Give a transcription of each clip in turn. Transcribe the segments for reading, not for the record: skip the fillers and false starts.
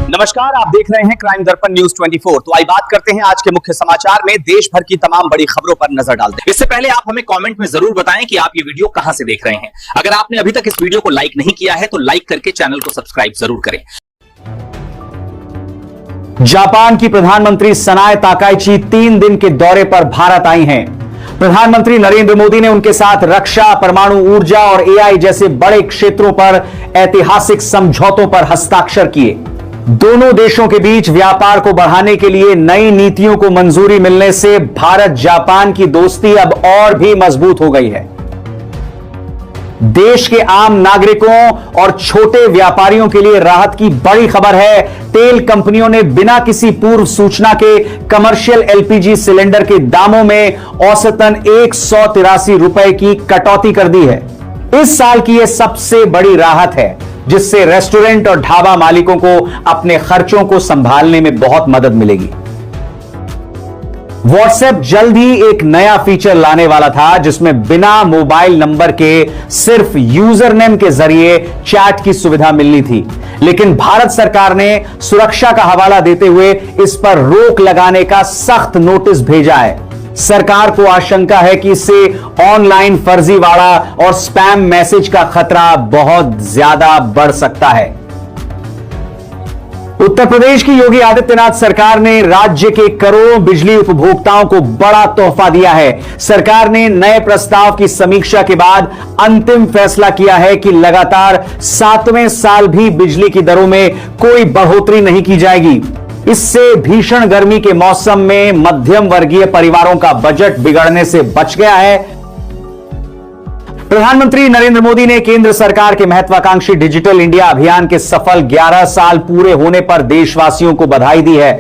नमस्कार, आप देख रहे हैं क्राइम दर्पण न्यूज 24। तो आइए बात करते हैं आज के मुख्य समाचार में। देश भर की तमाम बड़ी खबरों पर नजर डालते हैं। इससे पहले आप हमें कमेंट में जरूर बताएं कि आप ये वीडियो कहां से देख रहे हैं। अगर आपने अभी तक इस वीडियो को लाइक नहीं किया है तो लाइक करके चैनल को सब्सक्राइब जरूर करें। जापान की प्रधानमंत्री सनाए ताकाइची 3 दिन के दौरे पर भारत आई हैं। प्रधानमंत्री नरेंद्र मोदी ने उनके साथ रक्षा, परमाणु ऊर्जा और एआई जैसे बड़े क्षेत्रों पर ऐतिहासिक समझौतों पर हस्ताक्षर किए। दोनों देशों के बीच व्यापार को बढ़ाने के लिए नई नीतियों को मंजूरी मिलने से भारत जापान की दोस्ती अब और भी मजबूत हो गई है। देश के आम नागरिकों और छोटे व्यापारियों के लिए राहत की बड़ी खबर है। तेल कंपनियों ने बिना किसी पूर्व सूचना के कमर्शियल एलपीजी सिलेंडर के दामों में औसतन 183 रुपए की कटौती कर दी है। इस साल की यह सबसे बड़ी राहत है, जिससे रेस्टोरेंट और ढाबा मालिकों को अपने खर्चों को संभालने में बहुत मदद मिलेगी। व्हाट्सएप जल्द ही एक नया फीचर लाने वाला था, जिसमें बिना मोबाइल नंबर के सिर्फ यूजर नेम के जरिए चैट की सुविधा मिलनी थी। लेकिन भारत सरकार ने सुरक्षा का हवाला देते हुए इस पर रोक लगाने का सख्त नोटिस भेजा है। सरकार को आशंका है कि इससे ऑनलाइन फर्जीवाड़ा और स्पैम मैसेज का खतरा बहुत ज्यादा बढ़ सकता है। उत्तर प्रदेश की योगी आदित्यनाथ सरकार ने राज्य के करोड़ों बिजली उपभोक्ताओं को बड़ा तोहफा दिया है। सरकार ने नए प्रस्ताव की समीक्षा के बाद अंतिम फैसला किया है कि लगातार 7वें साल भी बिजली की दरों में कोई बढ़ोतरी नहीं की जाएगी। इससे भीषण गर्मी के मौसम में मध्यम वर्गीय परिवारों का बजट बिगड़ने से बच गया है। प्रधानमंत्री नरेंद्र मोदी ने केंद्र सरकार के महत्वाकांक्षी डिजिटल इंडिया अभियान के सफल 11 साल पूरे होने पर देशवासियों को बधाई दी है।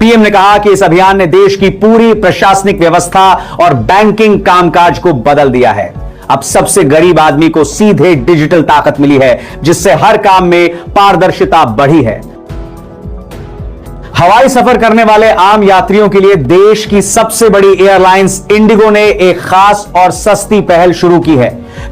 पीएम ने कहा कि इस अभियान ने देश की पूरी प्रशासनिक व्यवस्था और बैंकिंग कामकाज को बदल दिया है। अब सबसे गरीब आदमी को सीधे डिजिटल ताकत मिली है, जिससे हर काम में पारदर्शिता बढ़ी है। हवाई सफर करने वाले आम यात्रियों के लिए देश की सबसे बड़ी एयरलाइंस इंडिगो ने एक खास और सस्ती पहल शुरू की है।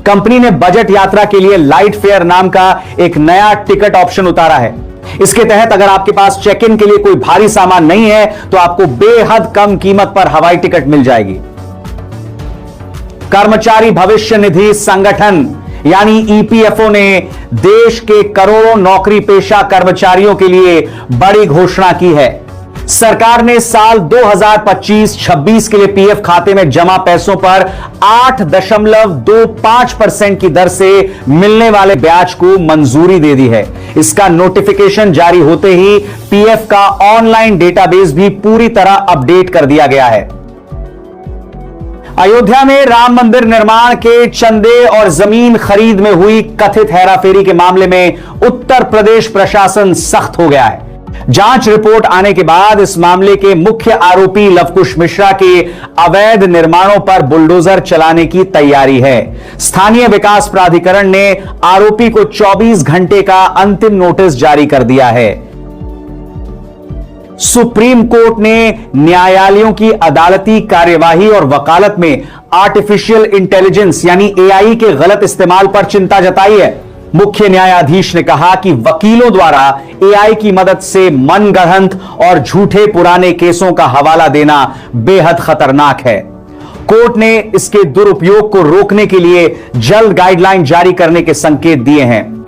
कंपनी ने बजट यात्रा के लिए लाइट फेयर नाम का एक नया टिकट ऑप्शन उतारा है। इसके तहत अगर आपके पास चेक इन के लिए कोई भारी सामान नहीं है तो आपको बेहद कम कीमत पर हवाई टिकट मिल जाएगी। कर्मचारी भविष्य निधि संगठन यानी ईपीएफओ ने देश के करोड़ों नौकरी पेशा कर्मचारियों के लिए बड़ी घोषणा की है। सरकार ने साल 2025-26 के लिए पीएफ खाते में जमा पैसों पर 8.25% की दर से मिलने वाले ब्याज को मंजूरी दे दी है। इसका नोटिफिकेशन जारी होते ही पीएफ का ऑनलाइन डेटाबेस भी पूरी तरह अपडेट कर दिया गया है। अयोध्या में राम मंदिर निर्माण के चंदे और जमीन खरीद में हुई कथित हेराफेरी के मामले में उत्तर प्रदेश प्रशासन सख्त हो गया है। जांच रिपोर्ट आने के बाद इस मामले के मुख्य आरोपी लवकुश मिश्रा के अवैध निर्माणों पर बुलडोजर चलाने की तैयारी है। स्थानीय विकास प्राधिकरण ने आरोपी को 24 घंटे का अंतिम नोटिस जारी कर दिया है। सुप्रीम कोर्ट ने न्यायालयों की अदालती कार्यवाही और वकालत में आर्टिफिशियल इंटेलिजेंस यानी एआई के गलत इस्तेमाल पर चिंता जताई है। मुख्य न्यायाधीश ने कहा कि वकीलों द्वारा एआई की मदद से मनगढ़ंत और झूठे पुराने केसों का हवाला देना बेहद खतरनाक है। कोर्ट ने इसके दुरुपयोग को रोकने के लिए जल्द गाइडलाइन जारी करने के संकेत दिए हैं।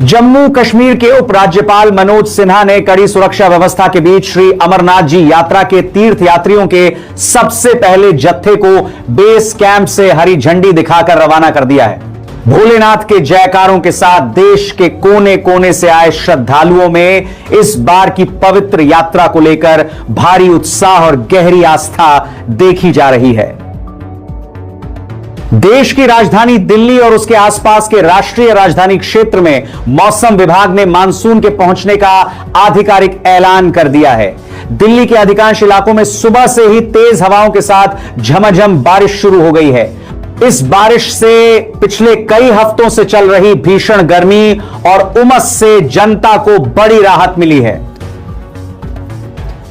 जम्मू कश्मीर के उपराज्यपाल मनोज सिन्हा ने कड़ी सुरक्षा व्यवस्था के बीच श्री अमरनाथ जी यात्रा के तीर्थ यात्रियों के सबसे पहले जत्थे को बेस कैंप से हरी झंडी दिखाकर रवाना कर दिया है। भोलेनाथ के जयकारों के साथ देश के कोने कोने से आए श्रद्धालुओं में इस बार की पवित्र यात्रा को लेकर भारी उत्साह और गहरी आस्था देखी जा रही है। देश की राजधानी दिल्ली और उसके आसपास के राष्ट्रीय राजधानी क्षेत्र में मौसम विभाग ने मानसून के पहुंचने का आधिकारिक ऐलान कर दिया है। दिल्ली के अधिकांश इलाकों में सुबह से ही तेज हवाओं के साथ झमाझम बारिश शुरू हो गई है। इस बारिश से पिछले कई हफ्तों से चल रही भीषण गर्मी और उमस से जनता को बड़ी राहत मिली है।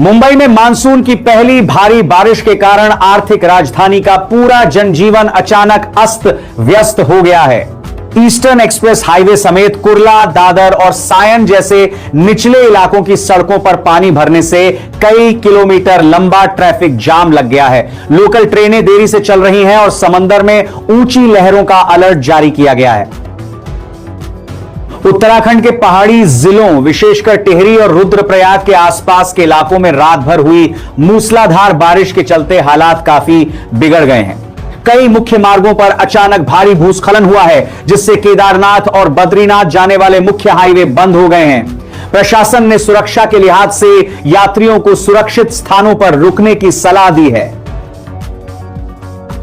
मुंबई में मानसून की पहली भारी बारिश के कारण आर्थिक राजधानी का पूरा जनजीवन अचानक अस्त व्यस्त हो गया है। ईस्टर्न एक्सप्रेस हाईवे समेत कुर्ला, दादर और सायन जैसे निचले इलाकों की सड़कों पर पानी भरने से कई किलोमीटर लंबा ट्रैफिक जाम लग गया है। लोकल ट्रेनें देरी से चल रही हैं और समंदर में ऊंची लहरों का अलर्ट जारी किया गया है। उत्तराखंड के पहाड़ी जिलों विशेषकर टिहरी और रुद्रप्रयाग के आसपास के इलाकों में रात भर हुई मूसलाधार बारिश के चलते हालात काफी बिगड़ गए हैं। कई मुख्य मार्गों पर अचानक भारी भूस्खलन हुआ है, जिससे केदारनाथ और बद्रीनाथ जाने वाले मुख्य हाईवे बंद हो गए हैं। प्रशासन ने सुरक्षा के लिहाज से यात्रियों को सुरक्षित स्थानों पर रुकने की सलाह दी है।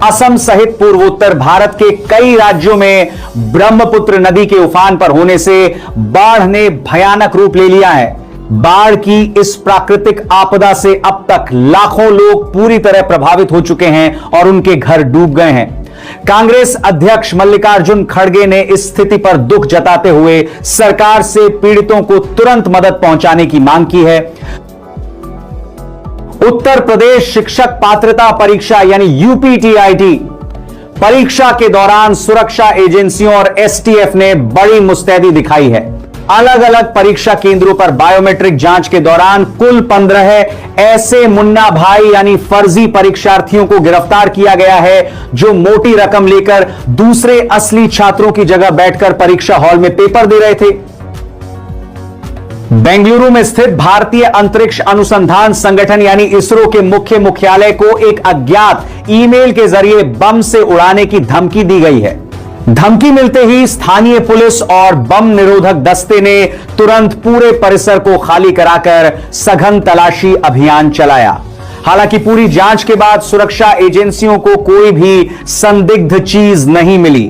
असम सहित पूर्वोत्तर भारत के कई राज्यों में ब्रह्मपुत्र नदी के उफान पर होने से बाढ़ ने भयानक रूप ले लिया है। बाढ़ की इस प्राकृतिक आपदा से अब तक लाखों लोग पूरी तरह प्रभावित हो चुके हैं और उनके घर डूब गए हैं। कांग्रेस अध्यक्ष मल्लिकार्जुन खड़गे ने इस स्थिति पर दुख जताते हुए सरकार से पीड़ितों को तुरंत मदद पहुंचाने की मांग की है। उत्तर प्रदेश शिक्षक पात्रता परीक्षा यानी यूपीटीआईटी परीक्षा के दौरान सुरक्षा एजेंसियों और एसटीएफ ने बड़ी मुस्तैदी दिखाई है। अलग अलग परीक्षा केंद्रों पर बायोमेट्रिक जांच के दौरान कुल 15 ऐसे मुन्ना भाई यानी फर्जी परीक्षार्थियों को गिरफ्तार किया गया है जो मोटी रकम लेकर दूसरे असली छात्रों की जगह बैठकर परीक्षा हॉल में पेपर दे रहे थे। बेंगलुरु में स्थित भारतीय अंतरिक्ष अनुसंधान संगठन यानी इसरो के मुख्य मुख्यालय को एक अज्ञात ईमेल के जरिए बम से उड़ाने की धमकी दी गई है। धमकी मिलते ही स्थानीय पुलिस और बम निरोधक दस्ते ने तुरंत पूरे परिसर को खाली कराकर सघन तलाशी अभियान चलाया। हालांकि पूरी जांच के बाद सुरक्षा एजेंसियों को कोई भी संदिग्ध चीज नहीं मिली।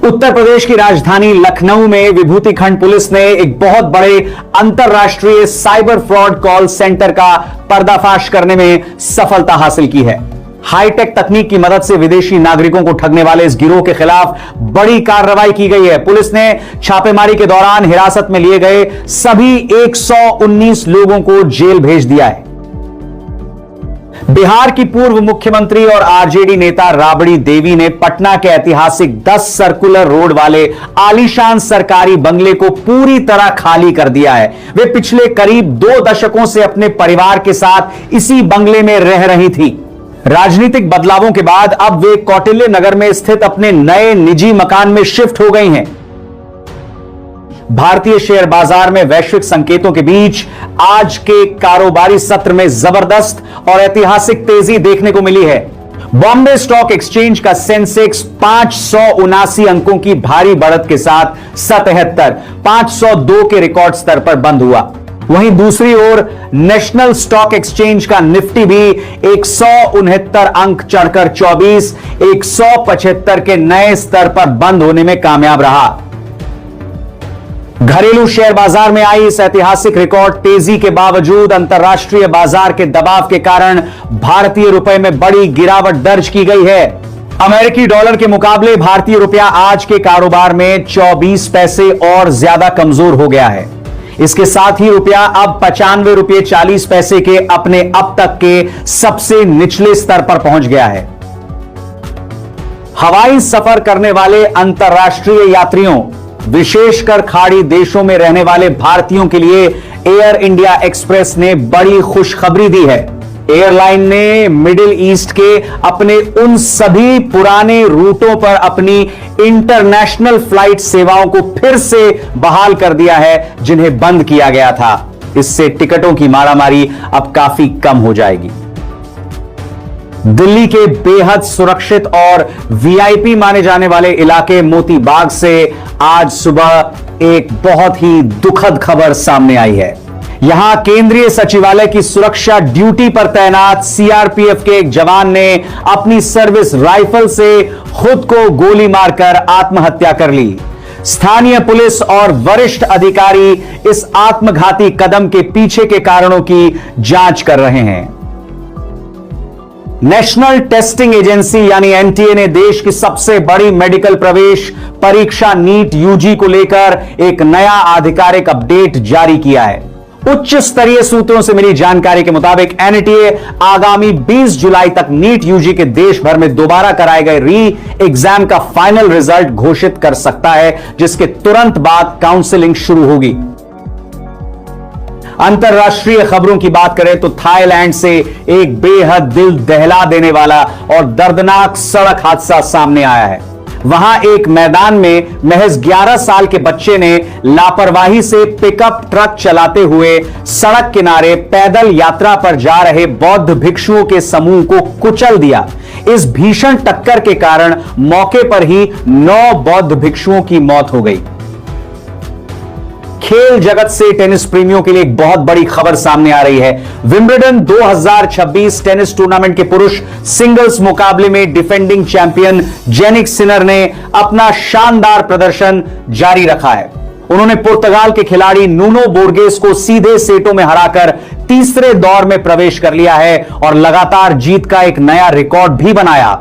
उत्तर प्रदेश की राजधानी लखनऊ में विभूतिखंड पुलिस ने एक बहुत बड़े अंतरराष्ट्रीय साइबर फ्रॉड कॉल सेंटर का पर्दाफाश करने में सफलता हासिल की है। हाईटेक तकनीक की मदद से विदेशी नागरिकों को ठगने वाले इस गिरोह के खिलाफ बड़ी कार्रवाई की गई है। पुलिस ने छापेमारी के दौरान हिरासत में लिए गए सभी 119 लोगों को जेल भेज दिया है। बिहार की पूर्व मुख्यमंत्री और आरजेडी नेता राबड़ी देवी ने पटना के ऐतिहासिक 10 सर्कुलर रोड वाले आलीशान सरकारी बंगले को पूरी तरह खाली कर दिया है। वे पिछले करीब 2 दशकों से अपने परिवार के साथ इसी बंगले में रह रही थी। राजनीतिक बदलावों के बाद अब वे कौटिल्य नगर में स्थित अपने नए निजी मकान में शिफ्ट हो गई हैं। भारतीय शेयर बाजार में वैश्विक संकेतों के बीच आज के कारोबारी सत्र में जबरदस्त और ऐतिहासिक तेजी देखने को मिली है। बॉम्बे स्टॉक एक्सचेंज का सेंसेक्स 579 अंकों की भारी बढ़त के साथ 502 के रिकॉर्ड स्तर पर बंद हुआ। वहीं दूसरी ओर नेशनल स्टॉक एक्सचेंज का निफ्टी भी 169 अंक चढ़कर 175 के नए स्तर पर बंद होने में कामयाब रहा। घरेलू शेयर बाजार में आई इस ऐतिहासिक रिकॉर्ड तेजी के बावजूद अंतरराष्ट्रीय बाजार के दबाव के कारण भारतीय रुपए में बड़ी गिरावट दर्ज की गई है। अमेरिकी डॉलर के मुकाबले भारतीय रुपया आज के कारोबार में 24 पैसे और ज्यादा कमजोर हो गया है। इसके साथ ही रुपया अब 95 रुपये 40 पैसे के अपने अब तक के सबसे निचले स्तर पर पहुंच गया है। हवाई सफर करने वाले अंतरराष्ट्रीय यात्रियों विशेषकर खाड़ी देशों में रहने वाले भारतीयों के लिए एयर इंडिया एक्सप्रेस ने बड़ी खुशखबरी दी है। एयरलाइन ने मिडिल ईस्ट के अपने उन सभी पुराने रूटों पर अपनी इंटरनेशनल फ्लाइट सेवाओं को फिर से बहाल कर दिया है, जिन्हें बंद किया गया था। इससे टिकटों की मारामारी अब काफी कम हो जाएगी। दिल्ली के बेहद सुरक्षित और वीआईपी माने जाने वाले इलाके मोती बाग से आज सुबह एक बहुत ही दुखद खबर सामने आई है। यहां केंद्रीय सचिवालय की सुरक्षा ड्यूटी पर तैनात सीआरपीएफ के एक जवान ने अपनी सर्विस राइफल से खुद को गोली मारकर आत्महत्या कर ली। स्थानीय पुलिस और वरिष्ठ अधिकारी इस आत्मघाती कदम के पीछे के कारणों की जांच कर रहे हैं। नेशनल टेस्टिंग एजेंसी यानी एनटीए ने देश की सबसे बड़ी मेडिकल प्रवेश परीक्षा नीट यूजी को लेकर एक नया आधिकारिक अपडेट जारी किया है। उच्च स्तरीय सूत्रों से मिली जानकारी के मुताबिक एनटीए आगामी 20 जुलाई तक नीट यूजी के देश भर में दोबारा कराए गए री एग्जाम का फाइनल रिजल्ट घोषित कर सकता है, जिसके तुरंत बाद काउंसलिंग शुरू होगी। अंतरराष्ट्रीय खबरों की बात करें तो थाईलैंड से एक बेहद दिल दहला देने वाला और दर्दनाक सड़क हादसा सामने आया है। वहां एक मैदान में महज 11 साल के बच्चे ने लापरवाही से पिकअप ट्रक चलाते हुए सड़क किनारे पैदल यात्रा पर जा रहे बौद्ध भिक्षुओं के समूह को कुचल दिया। इस भीषण टक्कर के कारण मौके पर ही 9 बौद्ध भिक्षुओं की मौत हो गई। खेल जगत से टेनिस प्रेमियों के लिए एक बहुत बड़ी खबर सामने आ रही है। विंबलडन 2026 टेनिस टूर्नामेंट के पुरुष सिंगल्स मुकाबले में डिफेंडिंग चैंपियन जेनिक सिनर ने अपना शानदार प्रदर्शन जारी रखा है। उन्होंने पुर्तगाल के खिलाड़ी नूनो बोर्गेस को सीधे सेटों में हराकर तीसरे दौर में प्रवेश कर लिया है और लगातार जीत का एक नया रिकॉर्ड भी बनाया।